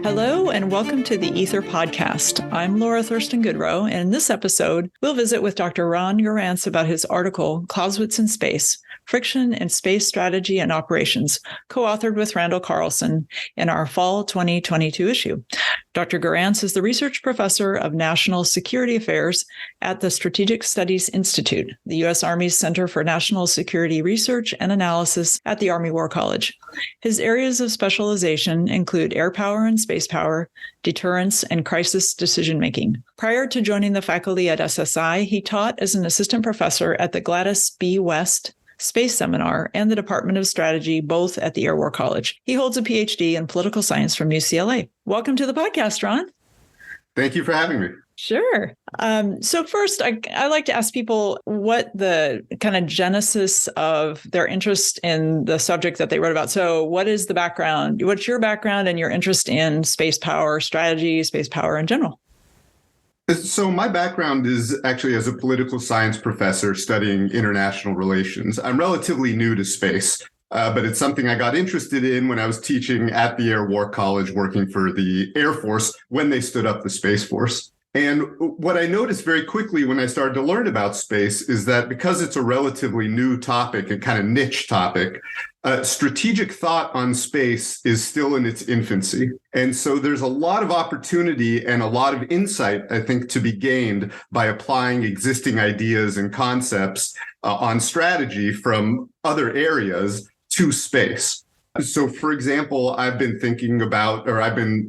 Hello, and welcome to the Aether podcast. I'm Laura Thurston Goodrow, and in this episode, we'll visit with Dr. Ron Gurantz about his article, Clausewitz in Space, Friction in Space Strategy and Operations, co-authored with Randy Carlson in our fall 2022 issue. Dr. Gurantz is the research professor of national security affairs at the Strategic Studies Institute, the U.S. Army's Center for National Security Research and Analysis at the Army War College. His areas of specialization include air power and space power, deterrence, and crisis decision-making. Prior to joining the faculty at SSI, he taught as an assistant professor at the Gladys B. West Space Seminar and the Department of Strategy, both at the Air War College. He holds a PhD in political science from UCLA. Welcome to the podcast, Ron. Thank you for having me. Sure. So first, I like to ask people what the kind of genesis of their interest in the subject that they wrote about. So what is the background? What's your background and your interest in space power strategy, space power in general? So my background is actually as a political science professor studying international relations. I'm relatively new to space, but it's something I got interested in when I was teaching at the Air War College, working for the Air Force when they stood up the Space Force. And what I noticed very quickly when I started to learn about space is that because it's a relatively new topic, a kind of niche topic, strategic thought on space is still in its infancy. And so there's a lot of opportunity and a lot of insight, I think, to be gained by applying existing ideas and concepts on strategy from other areas to space. So, for example, I've been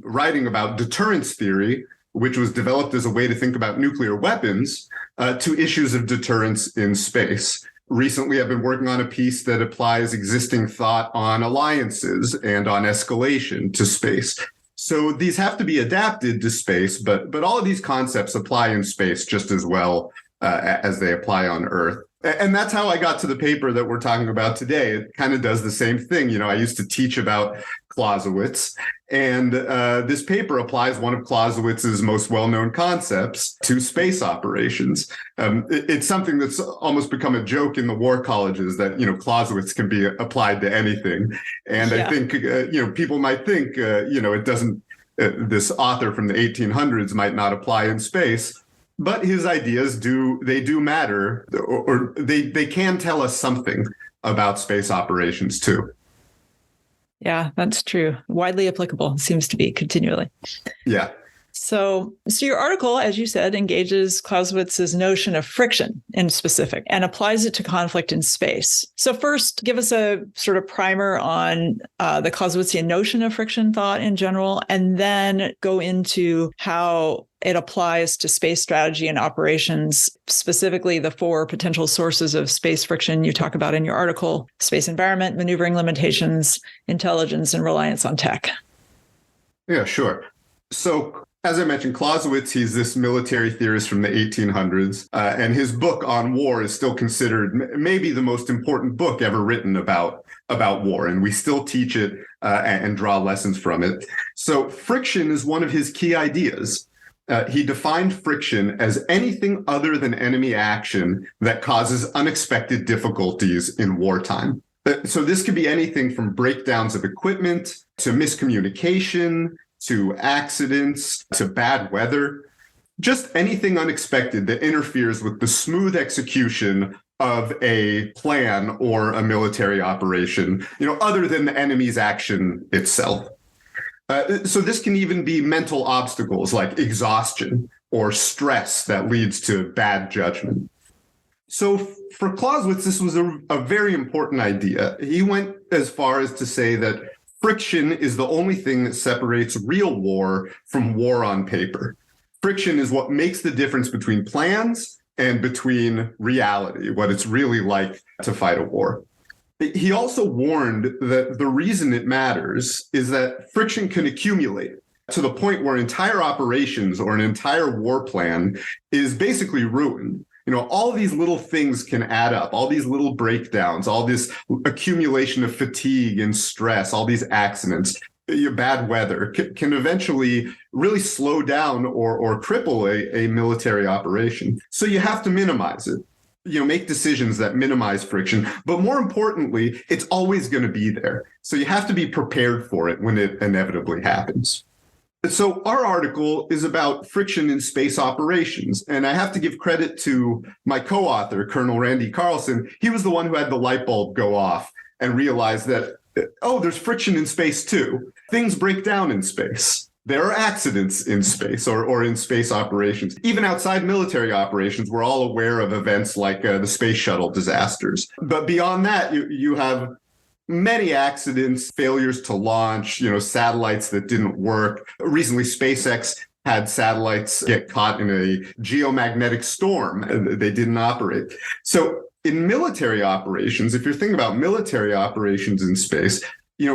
writing about deterrence theory, which was developed as a way to think about nuclear weapons, to issues of deterrence in space. Recently, I've been working on a piece that applies existing thought on alliances and on escalation to space. So these have to be adapted to space, but all of these concepts apply in space just as well as they apply on Earth. And that's how I got to the paper that we're talking about today. It kind of does the same thing. You know, I used to teach about Clausewitz, and this paper applies one of Clausewitz's most well-known concepts to space operations. It's something that's almost become a joke in the war colleges that, Clausewitz can be applied to anything. And yeah. I think, people might think, it doesn't, this author from the 1800s might not apply in space. But his ideas do matter, or they can tell us something about space operations too. Yeah, that's true. Widely applicable, seems to be continually. Yeah. So your article, as you said, engages Clausewitz's notion of friction in specific and applies it to conflict in space. So first, give us a sort of primer on the Clausewitzian notion of friction thought in general, and then go into how it applies to space strategy and operations, specifically the four potential sources of space friction you talk about in your article: space environment, maneuvering limitations, intelligence, and reliance on tech. Yeah, sure. So as I mentioned, Clausewitz, he's this military theorist from the 1800s, and his book on war is still considered maybe the most important book ever written about war, and we still teach it and draw lessons from it. So friction is one of his key ideas. He defined friction as anything other than enemy action that causes unexpected difficulties in wartime. So this could be anything from breakdowns of equipment to miscommunication, to accidents, to bad weather, just anything unexpected that interferes with the smooth execution of a plan or a military operation, other than the enemy's action itself. So this can even be mental obstacles like exhaustion or stress that leads to bad judgment. So for Clausewitz, this was a very important idea. He went as far as to say that friction is the only thing that separates real war from war on paper. Friction is what makes the difference between plans and between reality, what it's really like to fight a war. He also warned that the reason it matters is that friction can accumulate to the point where entire operations or an entire war plan is basically ruined. All these little things can add up, all these little breakdowns, all this accumulation of fatigue and stress, all these accidents, bad weather can eventually really slow down or cripple a military operation. So you have to minimize it. Make decisions that minimize friction. But more importantly, it's always going to be there. So you have to be prepared for it when it inevitably happens. So our article is about friction in space operations. And I have to give credit to my co-author, Colonel Randy Carlson. He was the one who had the light bulb go off and realized that, oh, there's friction in space too. Things break down in space. There are accidents in space or in space operations. Even outside military operations, we're all aware of events like the space shuttle disasters. But beyond that, you have many accidents, failures to launch, satellites that didn't work. Recently, SpaceX had satellites get caught in a geomagnetic storm and they didn't operate. So in military operations, if you're thinking about military operations in space,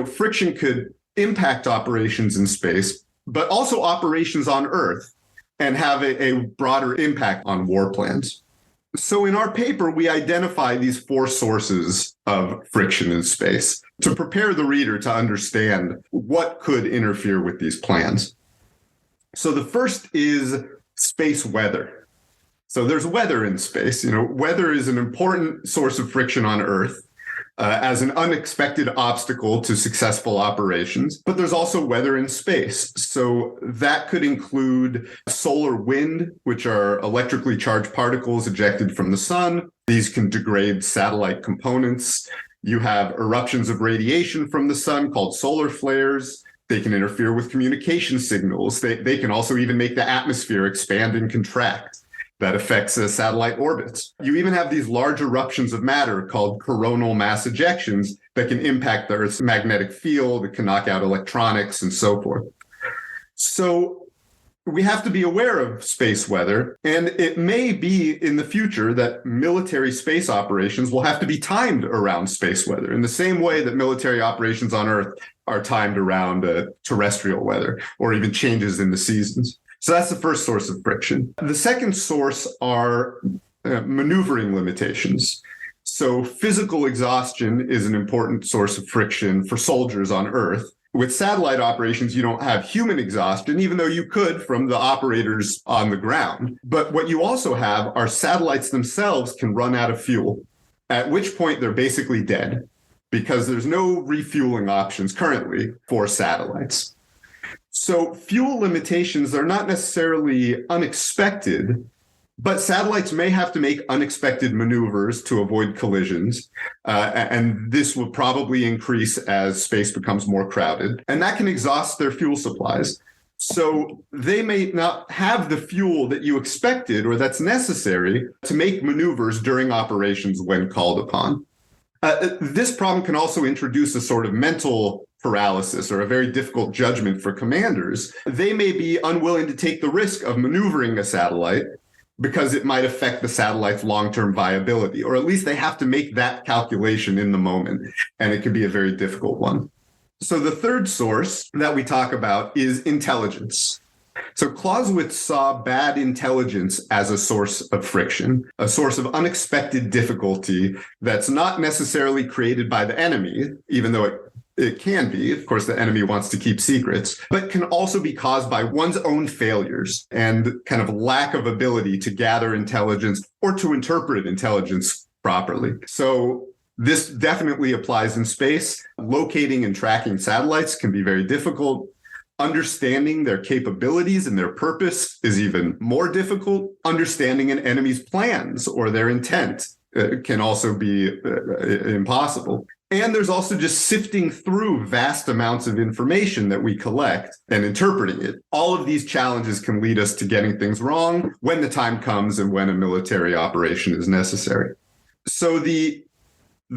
friction could impact operations in space, but also operations on Earth and have a broader impact on war plans. So in our paper, we identify these 4 sources of friction in space to prepare the reader to understand what could interfere with these plans. So the first is space weather. So there's weather in space. Weather is an important source of friction on Earth as an unexpected obstacle to successful operations. But there's also weather in space. So that could include solar wind, which are electrically charged particles ejected from the sun. These can degrade satellite components. You have eruptions of radiation from the sun called solar flares. They can interfere with communication signals. They can also even make the atmosphere expand and contract. That affects satellite orbits. You even have these large eruptions of matter called coronal mass ejections that can impact the Earth's magnetic field, it can knock out electronics and so forth. So we have to be aware of space weather, and it may be in the future that military space operations will have to be timed around space weather in the same way that military operations on Earth are timed around terrestrial weather or even changes in the seasons. So that's the first source of friction. The second source are maneuvering limitations. So physical exhaustion is an important source of friction for soldiers on Earth. With satellite operations, you don't have human exhaustion, even though you could from the operators on the ground. But what you also have are satellites themselves can run out of fuel, at which point they're basically dead because there's no refueling options currently for satellites. So fuel limitations are not necessarily unexpected, but satellites may have to make unexpected maneuvers to avoid collisions. And this will probably increase as space becomes more crowded. And that can exhaust their fuel supplies. So they may not have the fuel that you expected or that's necessary to make maneuvers during operations when called upon. This problem can also introduce a sort of mental paralysis or a very difficult judgment for commanders. They may be unwilling to take the risk of maneuvering a satellite because it might affect the satellite's long-term viability, or at least they have to make that calculation in the moment, and it can be a very difficult one. So the third source that we talk about is intelligence. So Clausewitz saw bad intelligence as a source of friction, a source of unexpected difficulty that's not necessarily created by the enemy, even though it can be. Of course, the enemy wants to keep secrets, but can also be caused by one's own failures and kind of lack of ability to gather intelligence or to interpret intelligence properly. So this definitely applies in space. Locating and tracking satellites can be very difficult. Understanding their capabilities and their purpose is even more difficult. Understanding an enemy's plans or their intent can also be impossible. And there's also just sifting through vast amounts of information that we collect and interpreting it. All of these challenges can lead us to getting things wrong when the time comes and when a military operation is necessary. So the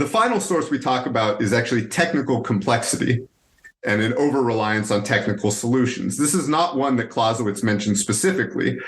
final source we talk about is actually technical complexity and an over-reliance on technical solutions. This is not one that Clausewitz mentioned specifically,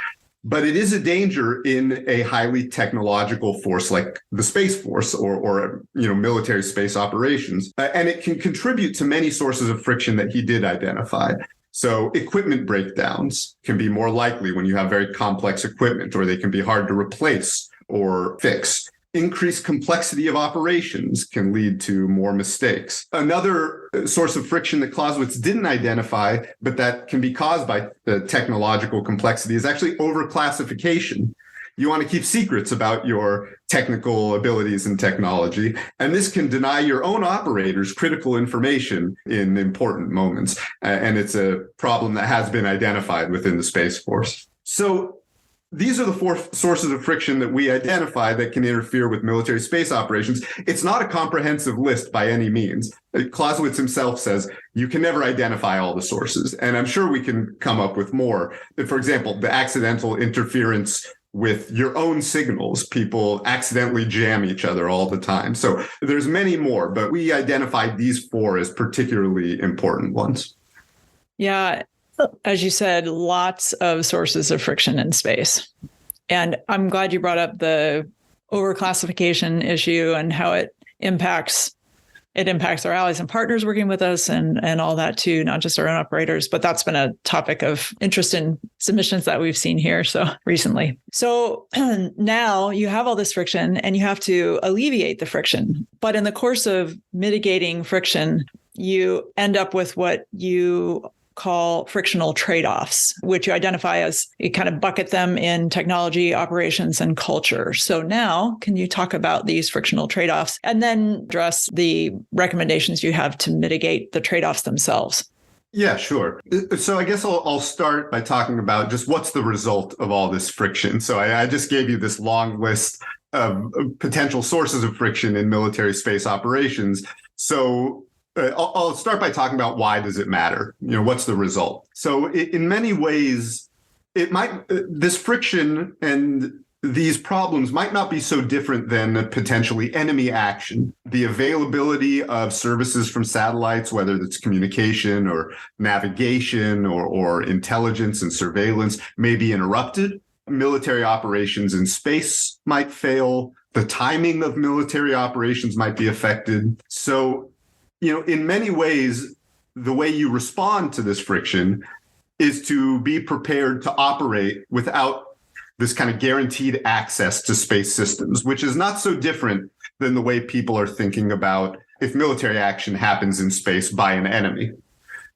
but it is a danger in a highly technological force like the Space Force or military space operations. And it can contribute to many sources of friction that he did identify. So equipment breakdowns can be more likely when you have very complex equipment, or they can be hard to replace or fix. Increased complexity of operations can lead to more mistakes. Another source of friction that Clausewitz didn't identify, but that can be caused by the technological complexity, is actually overclassification. You want to keep secrets about your technical abilities and technology. And this can deny your own operators critical information in important moments. And it's a problem that has been identified within the Space Force. So these are the four sources of friction that we identify that can interfere with military space operations. It's not a comprehensive list by any means. Clausewitz himself says you can never identify all the sources, and I'm sure we can come up with more. For example, the accidental interference with your own signals. People accidentally jam each other all the time. So there's many more, but we identified these four as particularly important ones. Yeah. As you said, lots of sources of friction in space. And I'm glad you brought up the overclassification issue and how it impacts our allies and partners working with us and all that too, not just our own operators. But that's been a topic of interest in submissions that we've seen here recently. So now you have all this friction and you have to alleviate the friction. But in the course of mitigating friction, you end up with what you call frictional tradeoffs, which you identify as you kind of bucket them in technology, operations, and culture. So now, can you talk about these frictional tradeoffs and then address the recommendations you have to mitigate the tradeoffs themselves? Yeah, sure. So I guess I'll start by talking about just what's the result of all this friction. So I just gave you this long list of potential sources of friction in military space operations. So I'll start by talking about why does it matter? What's the result? So in many ways, this friction and these problems might not be so different than potentially enemy action. The availability of services from satellites, whether it's communication or navigation or intelligence and surveillance, may be interrupted. Military operations in space might fail. The timing of military operations might be affected. So in many ways, the way you respond to this friction is to be prepared to operate without this kind of guaranteed access to space systems, which is not so different than the way people are thinking about if military action happens in space by an enemy,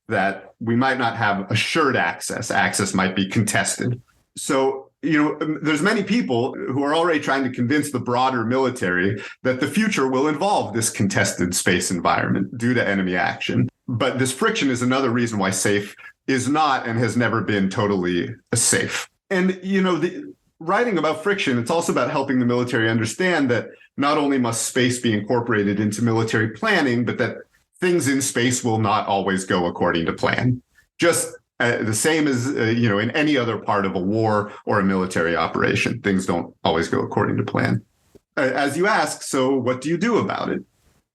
that we might not have assured access. Access might be contested. So there's many people who are already trying to convince the broader military that the future will involve this contested space environment due to enemy action. But this friction is another reason why SAFE is not and has never been totally safe. And, the writing about friction, it's also about helping the military understand that not only must space be incorporated into military planning, but that things in space will not always go according to plan. Just the same as, in any other part of a war or a military operation. Things don't always go according to plan. As you ask, so what do you do about it?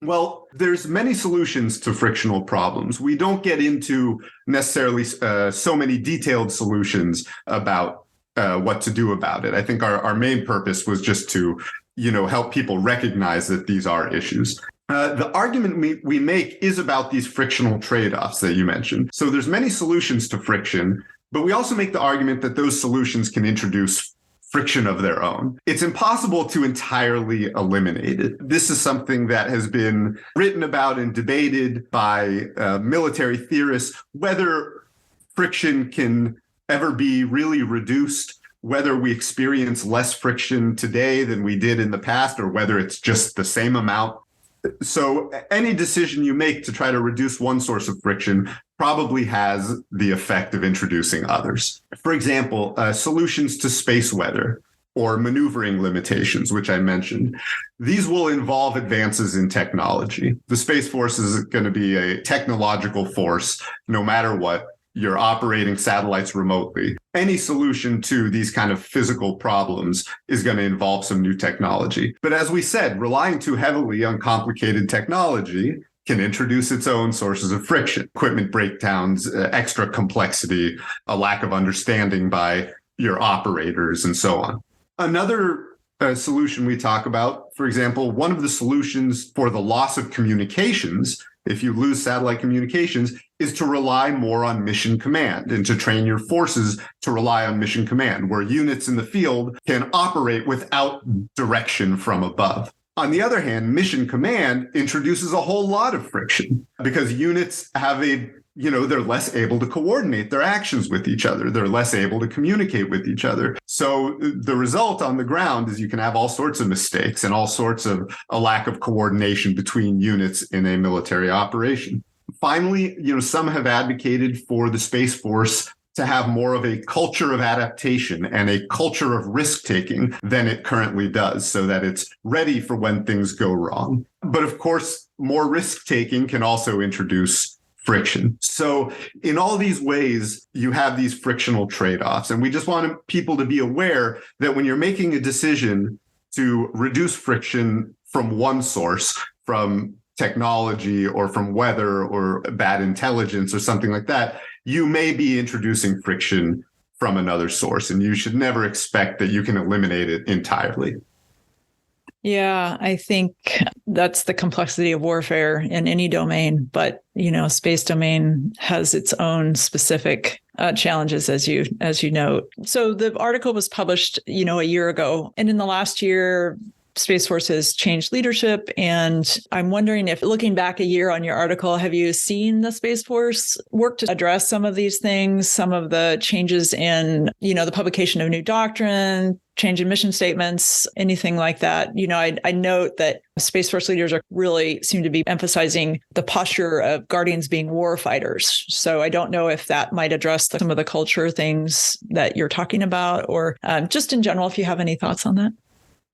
Well, there's many solutions to frictional problems. We don't get into necessarily so many detailed solutions about what to do about it. I think our main purpose was just to, help people recognize that these are issues. The argument we make is about these frictional trade-offs that you mentioned. So there's many solutions to friction, but we also make the argument that those solutions can introduce friction of their own. It's impossible to entirely eliminate it. This is something that has been written about and debated by military theorists, whether friction can ever be really reduced, whether we experience less friction today than we did in the past, or whether it's just the same amount. So any decision you make to try to reduce one source of friction probably has the effect of introducing others. For example, solutions to space weather or maneuvering limitations, which I mentioned. These will involve advances in technology. The Space Force is going to be a technological force, no matter what. You're operating satellites remotely. Any solution to these kind of physical problems is going to involve some new technology. But as we said, relying too heavily on complicated technology can introduce its own sources of friction, equipment breakdowns, extra complexity, a lack of understanding by your operators, and so on. Another solution we talk about, for example, one of the solutions for the loss of communications, if you lose satellite communications, is to rely more on mission command and to train your forces to rely on mission command, where units in the field can operate without direction from above. On the other hand, mission command introduces a whole lot of friction because units have a they're less able to coordinate their actions with each other. They're less able to communicate with each other. So the result on the ground is you can have all sorts of mistakes and all sorts of a lack of coordination between units in a military operation. Finally, some have advocated for the Space Force to have more of a culture of adaptation and a culture of risk-taking than it currently does, so that it's ready for when things go wrong. But of course, more risk-taking can also introduce friction. So in all these ways, you have these frictional trade-offs. And we just want people to be aware that when you're making a decision to reduce friction from one source, from technology or from weather or bad intelligence or something like that, you may be introducing friction from another source. And you should never expect that you can eliminate it entirely. Yeah, I think that's the complexity of warfare in any domain. But, space domain has its own specific challenges, as you note. So the article was published, a year ago. And in the last year, Space Force has changed leadership. And I'm wondering if, looking back a year on your article, have you seen the Space Force work to address some of these things, some of the changes in, the publication of new doctrine, change in mission statements, anything like that? I note that Space Force leaders really seem to be emphasizing the posture of Guardians being war fighters. So I don't know if that might address some of the culture things that you're talking about, or just in general, if you have any thoughts on that.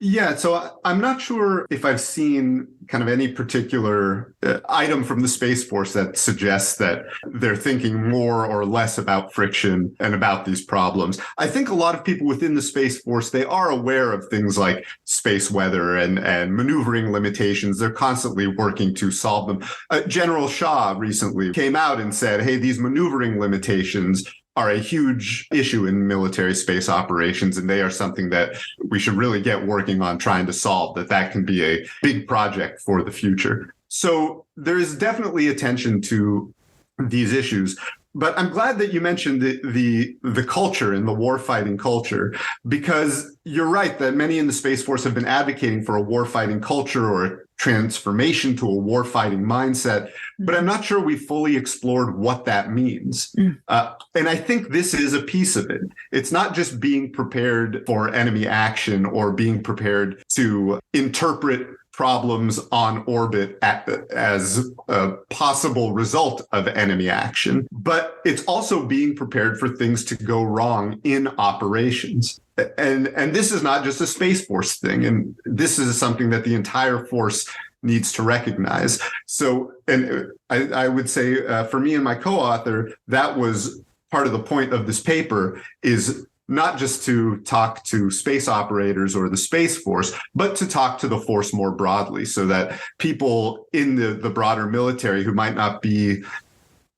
Yeah, so I'm not sure if I've seen kind of any particular item from the Space Force that suggests that they're thinking more or less about friction and about these problems. I think a lot of people within the Space Force, they are aware of things like space weather and maneuvering limitations. They're constantly working to solve them. General Shah recently came out and said, hey, these maneuvering limitations are a huge issue in military space operations, and they are something that we should really get working on trying to solve, that can be a big project for the future. So there is definitely attention to these issues. But I'm glad that you mentioned the culture and the warfighting culture, because you're right that many in the Space Force have been advocating for a warfighting culture or a transformation to a warfighting mindset. But I'm not sure we fully explored what that means. And I think this is a piece of it. It's not just being prepared for enemy action or being prepared to interpret problems on orbit as a possible result of enemy action, but it's also being prepared for things to go wrong in operations. And this is not just a Space Force thing, and this is something that the entire force needs to recognize. So, and I would say for me and my co-author, that was part of the point of this paper, is not just to talk to space operators or the Space Force, but to talk to the force more broadly, so that people in the broader military who might not be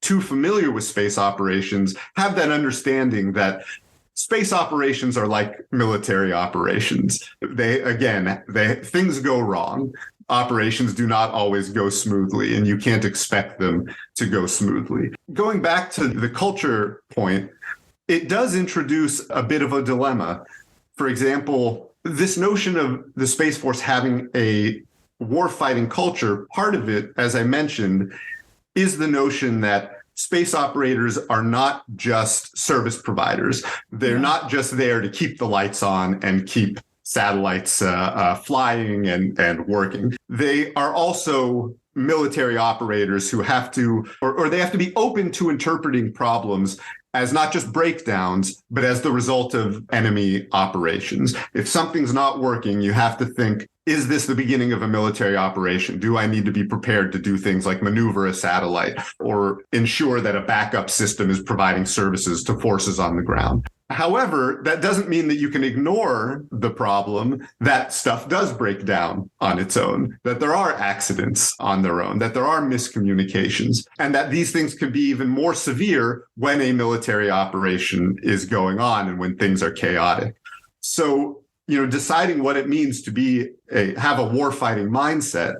too familiar with space operations have that understanding that space operations are like military operations. Things go wrong. Operations do not always go smoothly, and you can't expect them to go smoothly. Going back to the culture point, it does introduce a bit of a dilemma. For example, this notion of the Space Force having a warfighting culture, part of it, as I mentioned, is the notion that space operators are not just service providers. They're not just there to keep the lights on and keep satellites flying and working. They are also military operators who have to, or they have to be open to interpreting problems as not just breakdowns, but as the result of enemy operations. If something's not working, you have to think, is this the beginning of a military operation? Do I need to be prepared to do things like maneuver a satellite or ensure that a backup system is providing services to forces on the ground? However, that doesn't mean that you can ignore the problem that stuff does break down on its own, that there are accidents on their own, that there are miscommunications, and that these things could be even more severe when a military operation is going on and when things are chaotic. So, deciding what it means to have a warfighting mindset,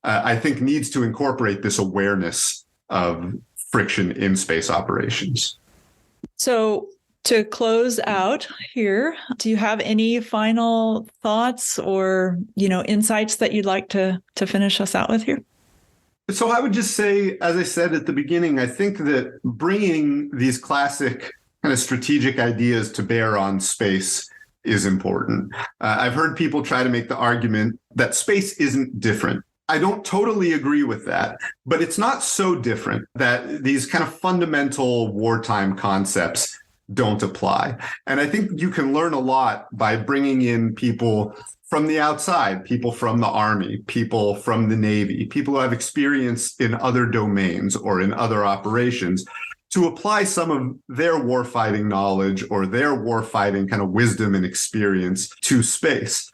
I think needs to incorporate this awareness of friction in space operations. So, to close out here, do you have any final thoughts or, insights that you'd like to finish us out with here? So I would just say, as I said at the beginning, I think that bringing these classic kind of strategic ideas to bear on space is important. I've heard people try to make the argument that space isn't different. I don't totally agree with that, but it's not so different that these kind of fundamental wartime concepts don't apply. And I think you can learn a lot by bringing in people from the outside, people from the Army, people from the Navy, people who have experience in other domains or in other operations, to apply some of their warfighting knowledge or their warfighting kind of wisdom and experience to space.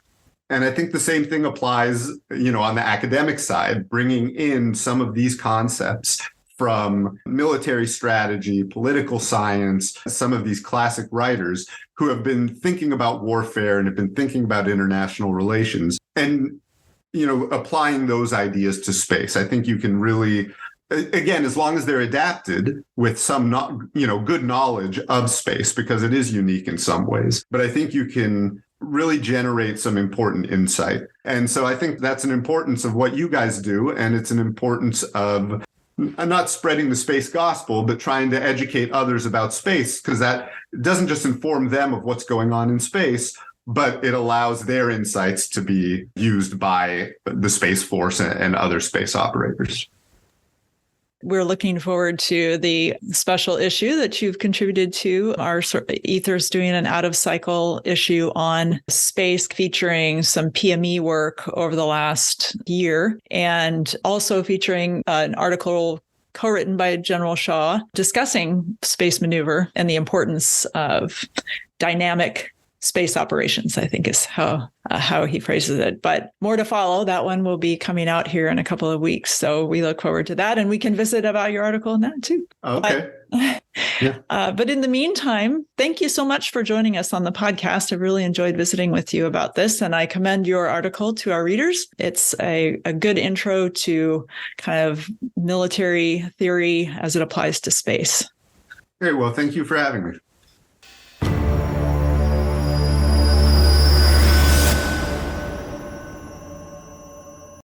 And I think the same thing applies, on the academic side, bringing in some of these concepts from military strategy, political science, some of these classic writers who have been thinking about warfare and have been thinking about international relations and, applying those ideas to space. I think you can really, again, as long as they're adapted with some, good knowledge of space, because it is unique in some ways, but I think you can really generate some important insight. And so I think that's an importance of what you guys do. And it's an importance of not spreading the space gospel, but trying to educate others about space, because that doesn't just inform them of what's going on in space, but it allows their insights to be used by the Space Force and other space operators. We're looking forward to the special issue that you've contributed to. Our Aether's doing an out-of-cycle issue on space featuring some PME work over the last year, and also featuring an article co-written by General Shaw discussing space maneuver and the importance of dynamic space operations, I think is how he phrases it. But more to follow. That one will be coming out here in a couple of weeks. So we look forward to that. And we can visit about your article in that too. Okay. But in the meantime, thank you so much for joining us on the podcast. I've really enjoyed visiting with you about this. And I commend your article to our readers. It's a good intro to kind of military theory as it applies to space. Very well. Thank you for having me.